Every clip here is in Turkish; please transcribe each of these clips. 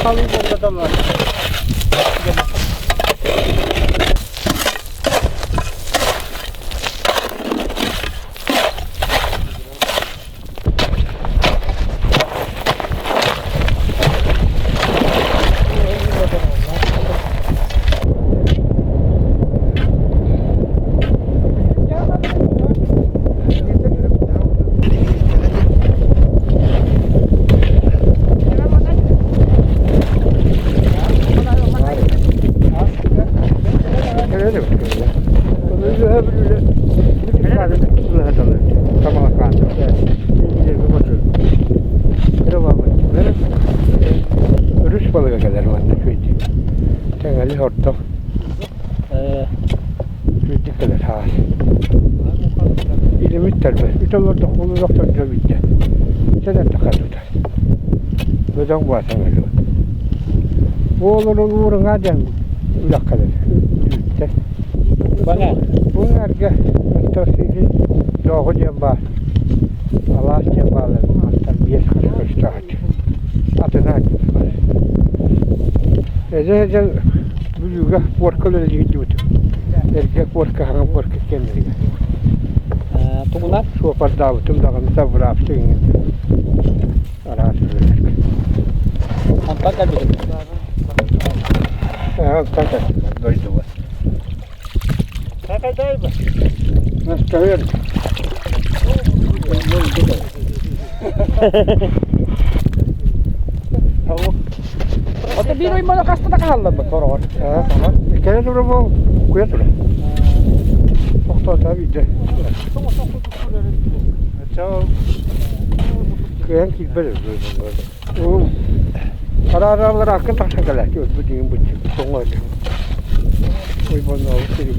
bakalım orada var. Orada kolu yoksa bitti. Sen de tıkadık. Neden bu asana şu? Oğlunun uğruna den ulak kadar. Bana? Bu erge tosili doğu cemba. Allah cembaları astar bir kaç taat. Atına var. Eze büyüge porkalı gidiyor. Erkek porka hanım porka kendine. Tumular? Şu kadar tüm dağımıza bıraktın. Arası verir. Antakya bir. Antakya. Doydu var. Antakya mı? Nasıl kalıyor? Atau biru yang mana kasta tak halal betul orang. Tamam. Kayaknya sudah mau kuyat sudah. Waktu tabi de. Ciao. Kayak kita böyle. O aralar akın takşakalar ki bu düğün bu sonlar. Oy bana o seri.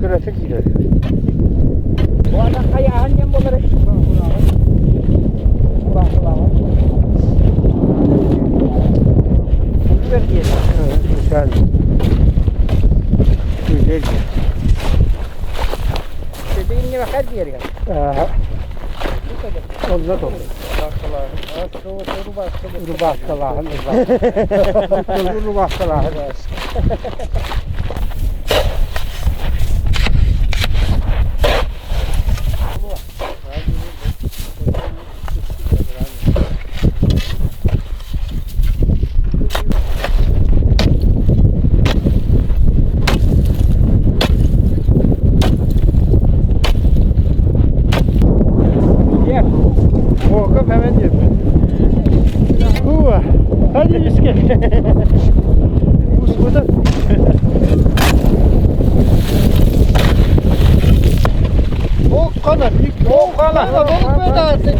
Kırası gidiyor. Bu anak kayaan yang boleh. Güzel. Güzel. Dediğin bakar bir yer yani. Onunla dolu. Rubahkalar. Rubahkalar. Hadi iske. Uskuda. O kadar. O kadar. Balık bedavası.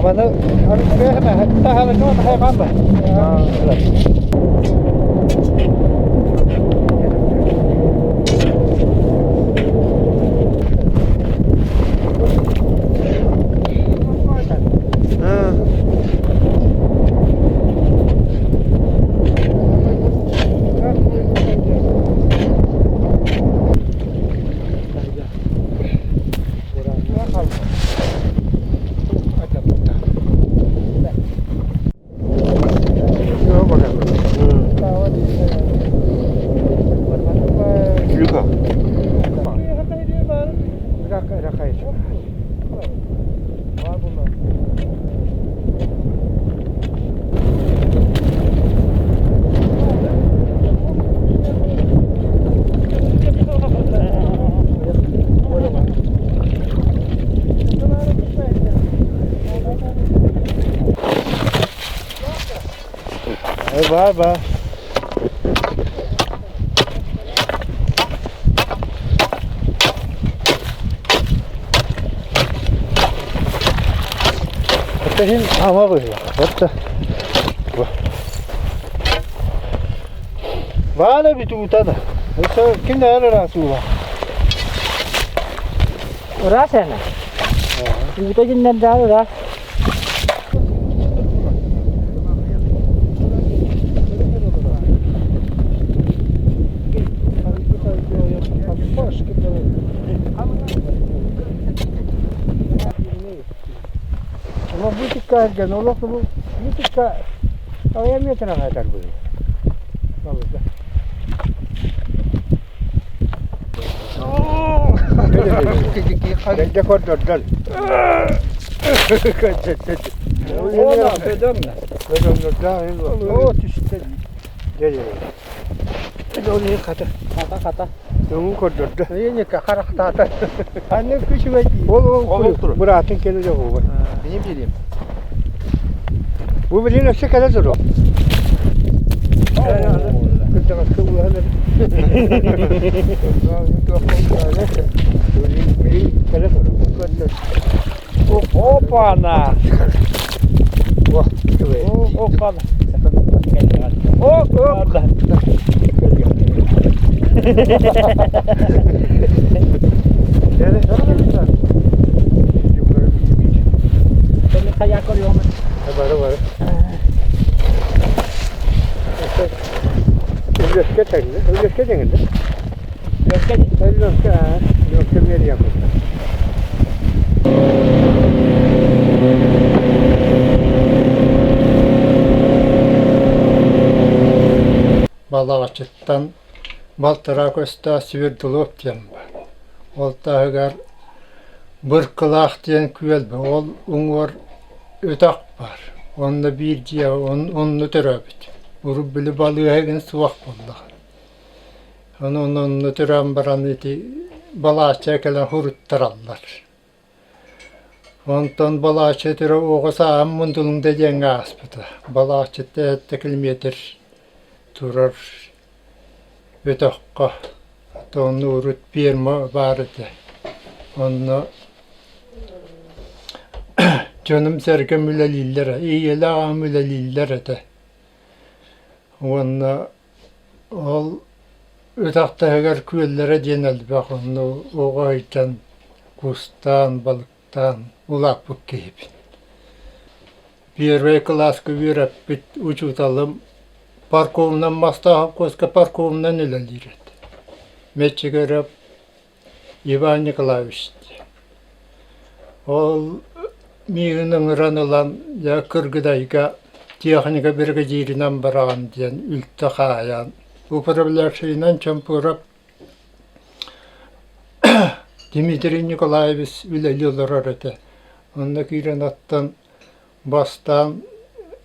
Bana hatta hala ne hayvan da. Bye. Ateşin ama böyle. Hatta. Vale bir tuğda da. Eso kimde ara suva. Rasa na. Tuğda jinden daha ras. Ama bu dikkat erken olursa bu dikkat ayamıyetine kadar bu. Vallahi. Ben de korktum. Ona ödemle. O düştü. Gel. Oraya kata. Kata. Onun korktu. Yine karakta. Anne kuşu var. O Murat'ın kendi yok o. Benim bileyim. Bu bilin nasıl kadar zor o. Kırcağız kıvırlar. Hoppa na. Vah. Hoppa. Hoppa. Sen kayak koruyor mu? Var. Özgeç'e tengde. Özgeç'e tengde. Özgeç'e nereye yapıyor? Balağaçıttan Baltıra Kösta Siverdulop diyen var. Ol tağıgar bir kılaq diyen küvel var. Ol uңor ötak var. Onda bir diye onu töröbüt. Urup bili balığı hegin suak bollağın. Onu töröm baran eti balağaçı kelen huruttarallar. Ondan balağaçı törö oğa sağım mundulunda diyen aspıda. Balağaçı da kilometr turar ötakka. Onu urut birma vardı. Onu canım serge mülelillere, iyi lağa mülelillere de. Onu ol ötakta eğer küllere denildi bak onu oğaydan, kustan, balıktan, ulak bu gibi. Bir klaskı verip bit uçutalım. Parkovundan mastahap koska parkovundan ölelir. Meçe görüp Ivan Nikolaevich. Ol miğinin ranılan ya Kırgıdayga texnika birge jirinden barağın diyen ültte xayan. Bu problemler şeyinden çampırıp Dmitri Nikolaevich üleliyorlar arada. Onda kiren attan bastan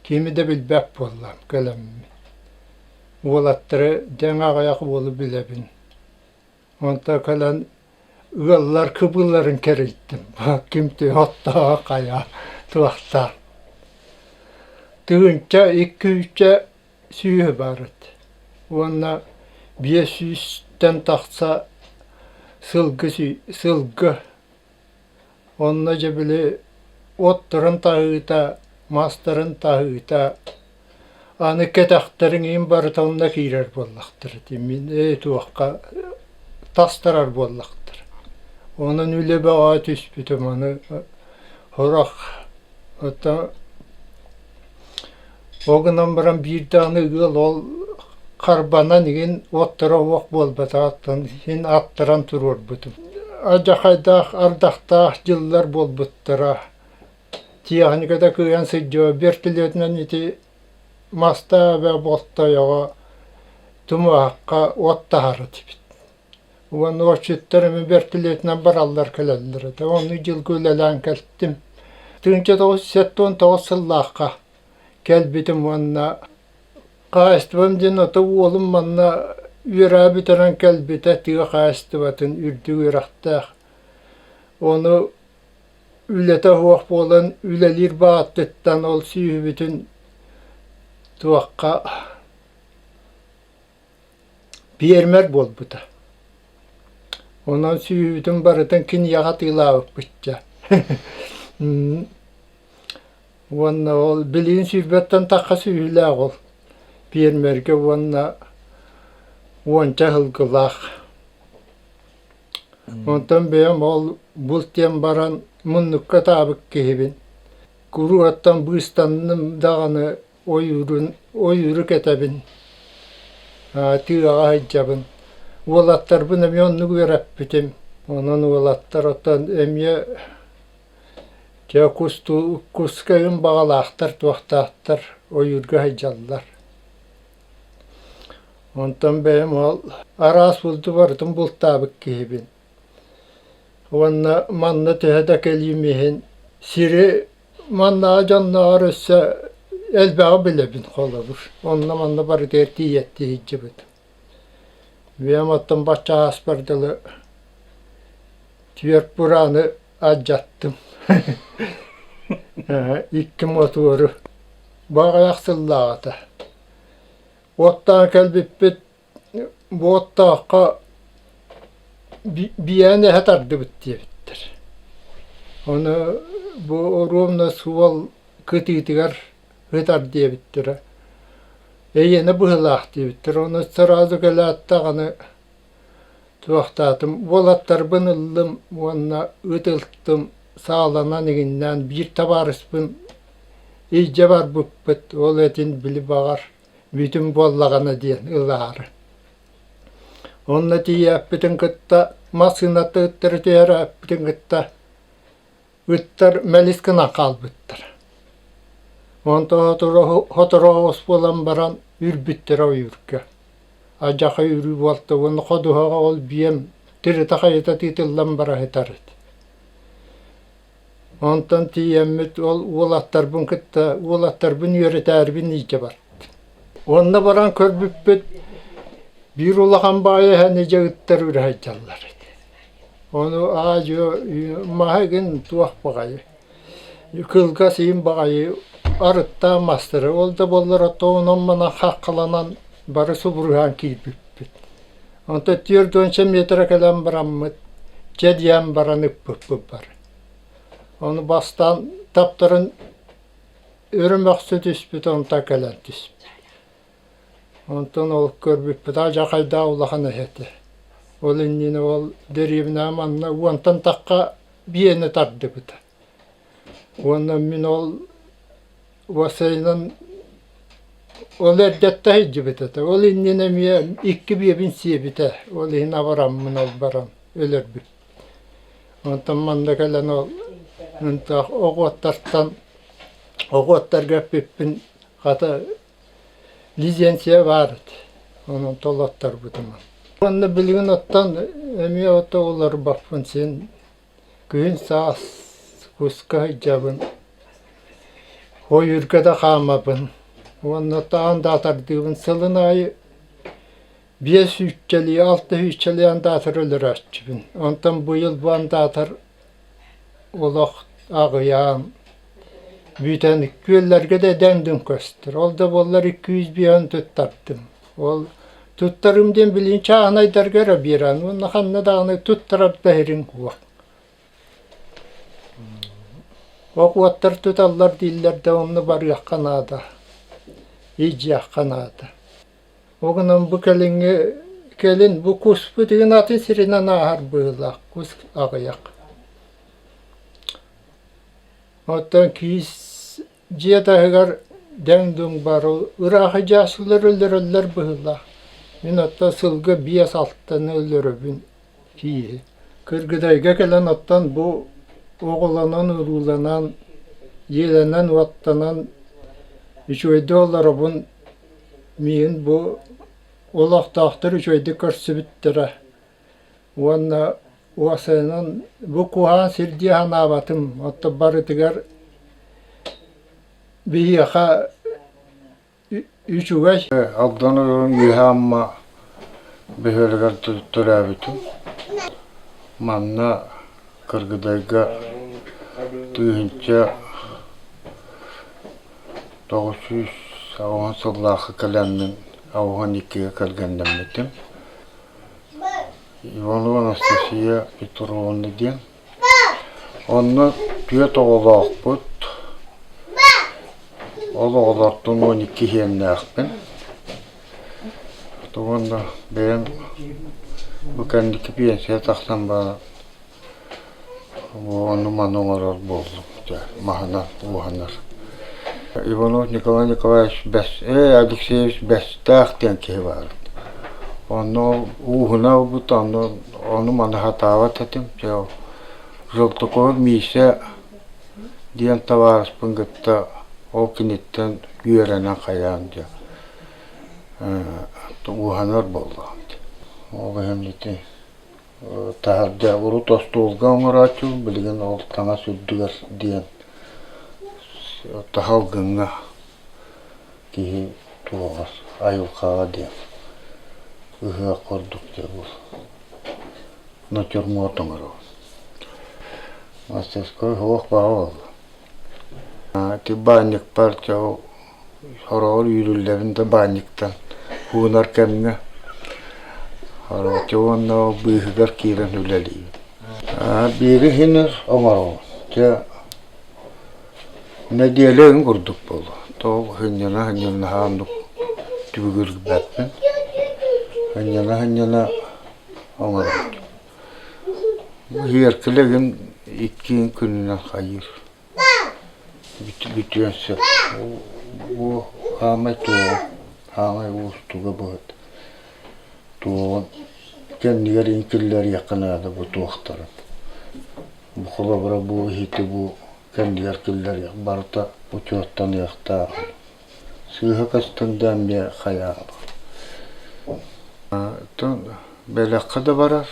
kimi de bilbek bollam kalemmi. Olatları den ağayak bolu bilebin. Onda kalan ıgallar kıbılların kerittim. Bak kimdi hatta kaya tuakta. Tığınca 2-3'e süyü barıt. Ona 500'ten taksa sılgı. Onunla cebili otların tağıta, mastarın tağıta. Anı ketaktarın in barıt onunla girer bollaktır. Demin tuakka tastarar bollaktır. Onun üle be ağa tüspütüm onu horak. Hatta o günden baran bir tane ığıl ol karbana nigin otlara ok bolbata attan hin attıran turur butum. Acakaydaq ardaqtaq yıllar bolbuttıra. Tiyahnikada kıyan sıcığı bir tiletinen iti masta ve botta yağa tumu haqqa otta harı tipit. Onu o çütterimi bir tiletinen barallar keleldir. Onu yıl gülelen kelttim. Tınca da o setton da o sıllaqqa. Kelbitim ona qaastıvam den ota oğlum manna üra bitiren kelbite tiga qaastıvatın ürdü üraqtaq. Onu ülete hoq bolan ülelir bağıttıttan ol süyü bütün tuaqqa bermer bol buta. Ondan süyü bütün barıtın kin yağat ilavıp bütçe. Ona ol bilin sürbettan takka süyüle ol. Bermerge ona onca hılgılaq. Ondan beyam ol bultiyan baran munnukka tabık kehibin. Kuru attan bıstanım dağını o yürük etebin. Tığağa hicabın. Olattar bunu yonluk verip bitim. Onun olattar otan emye Te kuskayın bağlahtır, tuhtahtar, o yürgü haycallar. Ondan benim ol, aras buldu vardım bultabık gibin. Onna manna tehede kelimihin, siri manna acanna arıssa elbağı bilebin kolabur. Onna manna bari derdi yetti hicibit. Benim attan başça aspardalı tüyert buranı acattım. İki motoru bağayaksıllağıda. Ottan kelbip bu ottaqa biyane hatardı bittir. Onu bu orumna suval kıtitigar hatar diye bittir. Eyene bıhlaq diye bittir. Onu sırazı gelattağını tuğtadım. Volattar bınıldım, ona ıtılttım. Sağlanan eginden bir tabarıspın iyice var bıkbıt. Ol etin bilip bağır. Bütün bollağına diyen ıları. Onunla diye bütün kıtta masınatı ıttır diye bütün kıtta ıttır meliskına kalbıttır. Onda hotoroğuz bolan baran ürbüttür o yürkü. Acaka yürü boltu, onu koduğa ol biyem diri takayıta titillan bara hetarit. Ondan diyemmet ol ulattar bun kıtta, ulattar bun yöreter bin iyice var. Onda baran körbüppet bir ulağan bağı nece ıttır ürhaycallar. Onu ağacı mahagin tuğak bağayı. Kılgasıyım bağayı arıtta mastırı. Olda bollar hatta onun bana hakkalanan barısı burhan kirbüppet. Onda diyor dönse metre kalan baranmıt. Cediyen baran ıppıppı bar. Onu bastan taptırın örümek süt üspüt onta kalan tüspüt. Ondan ol körbüppet acakayda ulağını heti. Ol innini ol deribine amanna uantan takka biyeni tardı bita. Ondan min ol vasayının ol erdette hicci bita. Ol innine miye iki biyebin siye bita. Ol hina varam min ol baram ölür bip. Ondan manda kalan ol ondan oğuttartan oğuttar göpüppün kata lisensiye vardı. Onun tolattar bu zaman. Onu bilgin ottan emiye ota olur bakın sen gün sağ kuska hicabın o yürgede kalmabın. Onu da andatar diyorsun sılın ayı 5 üççeliği 6 üççeliği andatar ölür açıbın. Ondan bu yıl bu andatar olaq ağıyan büyüten göllerge de dendin köstür. Olda bollar 200 biyan tuttardım. Ol tuttarımdan bilin çağına dergere bir an. Onun hanna dağını tuttarıp da herin kuva. O kuvatlar tutallar dillerde onu var yakkanada. İyice yakkanada. O günün bu gelin bu kuspu diyen atın sirine nahar bığılak. Kus ağayak. Ondan kis ciyadağıgar dendun var o ırahı casılar öldürürler bığılak. Min hatta sılgı biyas alttan öldürübün fiyi. Kırgıdayga gelen attan bu oğulanan, ırulanan, yelenen, vattanan üç oydu olar bun miyin bu olaq tahtır üç oydu körsü bittire. Ona vasaynan bu kuhan sirdiye hanavatım. Hatta barıtıgar bir yaka üç uğaş. Abdanıyorum yühamma behölgar tutturabıtım. Manna Kırgıdayga duyunca 910 sıllahu kalanın 12'ye kalgandan bitim. Ivanov Anastasiya Petrovna diyen. Onu tüyet oğlaq bud. Oğlaqlardan 12 henne akben. Onda ben bu kendiki piyensiye taksan bana bu onu manongarar bozdum. Mahanar, uhanar. Ivanov Nikolay Nikolaevich Alexeyevich Bestaq diyen ki var. Onu uhuna bu onu mana hatavat ettim. Жолтокор мисе Diyen tavarıspın gıtta o kinitten yürenen kayanca. Uhanır boldu. O hemleti. Taharda uru tostolga omaraçul bilgin ol tana süddüger diyen. Tahal gınga ki tuğaz ayılkağa diyen. Ihığa korduk diye bu. Natür muotongar o. Masteskoy hoğuk bağı oldu. Ti banyak parça o horor yürürlerinde banyaktan hunar kemine. Horor çoğunla o büyükler kiren hüleliyor. Biri hinir omar o. Ne diyeleğin kurduk bolu. To hınyana handuk tübügür betmen. Hınyana omar o. Bu hiyerkilegin iki gününe hayır. Bütünsü. Bu hamay tuğun. Hamay ustuğa bağıt. Tuğun. Kendiler inkiller yakınadı bu tuğuktarın. Bu kulabra bu hiti bu kendiler killer yak. Barta bu çoğuttan yakta. Sığha kastından bir hayal. Belakka da varar.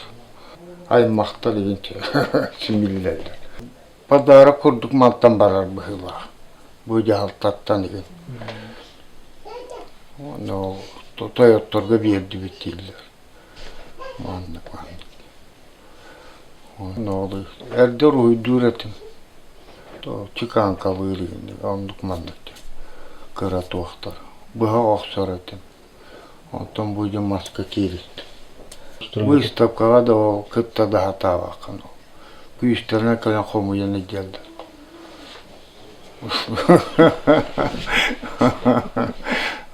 Ay maktal egince. Simillerler. Padara kurduk maltan barar bu hıla. Bu cahaltattan egin. Onu Toyottorga berdi bittiler. Mandık. Ne oldu? Erde ruhu etim. Çıkan kalır egin. Onluk mandık. Kıra tohtar. Bıha oksar etim. Ondan bu maska kirist. Bu istapkağa da o kıtta da hata vakın. Güçlerine kalan komuyana geldi.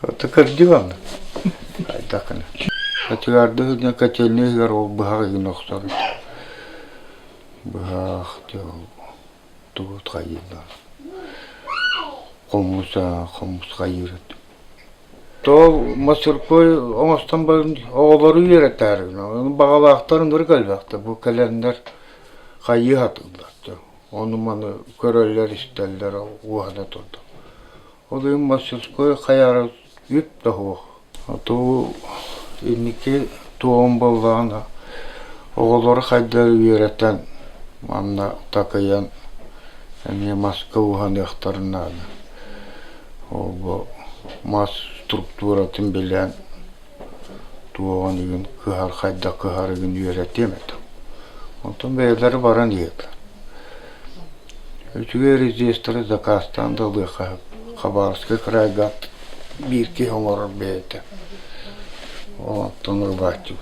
O da kırdı onu. Ay takını. Kaçırdı ne kaçırdı her o bahar gün oksar. Bahar diyor. Tuğut kayırlar. Komus kayırdı. To Mısır koy omastan bari oğulları üyeretler. Onu bağlaqtarın bir kalbaqta. Bu kalender kayı hatırlar. Onu bana köröller isterler. O hada turdu. O da Mısır koy kayarı yüp da o. To inniki toğum bolağına oğulları kaydar üyereten manna takayan emiye maska uhan yaktarınlar. O bu mas strukturatın bilen tuğan egin kıhar kayda kıhar egin üretemedi. Ondan beyleri baran yiyekler. Üçüge rejistri zakastan da lığı Kabarskı kraygat bir ki homorur beyte. Ondan ırbatçı.